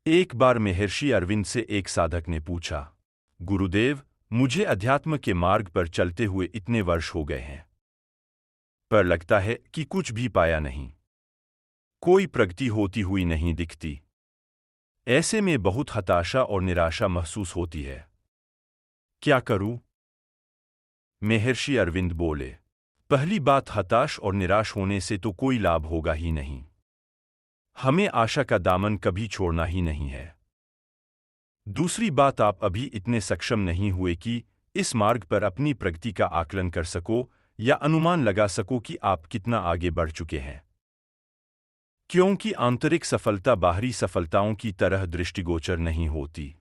एक बार महर्षि अरविंद से एक साधक ने पूछा, गुरुदेव, मुझे अध्यात्म के मार्ग पर चलते हुए इतने वर्ष हो गए हैं, पर लगता है कि कुछ भी पाया नहीं। कोई प्रगति होती हुई नहीं दिखती। ऐसे में बहुत हताशा और निराशा महसूस होती है। क्या करूं? महर्षि अरविंद बोले, पहली बात, हताश और निराश होने से तो कोई लाभ होगा ही नहीं। हमें आशा का दामन कभी छोड़ना ही नहीं है। दूसरी बात, आप अभी इतने सक्षम नहीं हुए कि इस मार्ग पर अपनी प्रगति का आकलन कर सको या अनुमान लगा सको कि आप कितना आगे बढ़ चुके हैं। क्योंकि आंतरिक सफलता बाहरी सफलताओं की तरह दृष्टिगोचर नहीं होती।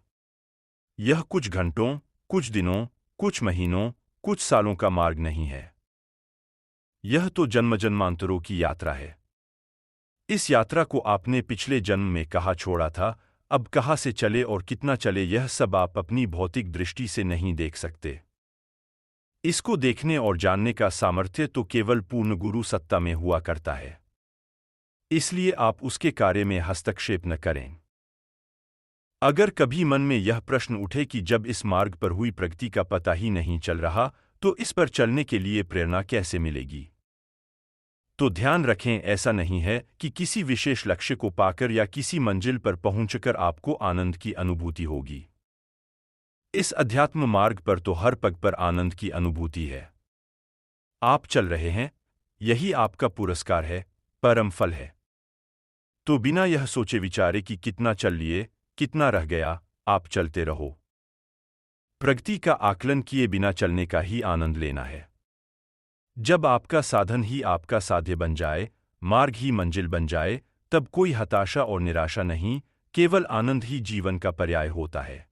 यह कुछ घंटों, कुछ दिनों, कुछ महीनों, कुछ सालों का मार्ग नहीं है। यह तो जन्म जन्मांतरों की यात्रा है। इस यात्रा को आपने पिछले जन्म में कहाँ छोड़ा था, अब कहाँ से चले और कितना चले, यह सब आप अपनी भौतिक दृष्टि से नहीं देख सकते। इसको देखने और जानने का सामर्थ्य तो केवल पूर्ण गुरु सत्ता में हुआ करता है। इसलिए आप उसके कार्य में हस्तक्षेप न करें। अगर कभी मन में यह प्रश्न उठे कि जब इस मार्ग पर हुई प्रगति का पता ही नहीं चल रहा, तो इस पर चलने के लिए प्रेरणा कैसे मिलेगी? तो ध्यान रखें, ऐसा नहीं है कि किसी विशेष लक्ष्य को पाकर या किसी मंजिल पर पहुंचकर आपको आनंद की अनुभूति होगी। इस अध्यात्म मार्ग पर तो हर पग पर आनंद की अनुभूति है। आप चल रहे हैं, यही आपका पुरस्कार है, परम फल है। तो बिना यह सोचे विचारे कि कितना चल लिए, कितना रह गया, आप चलते रहो। प्रगति का आकलन किए बिना चलने का ही आनंद लेना है। जब आपका साधन ही आपका साध्य बन जाए, मार्ग ही मंजिल बन जाए, तब कोई हताशा और निराशा नहीं, केवल आनंद ही जीवन का पर्याय होता है।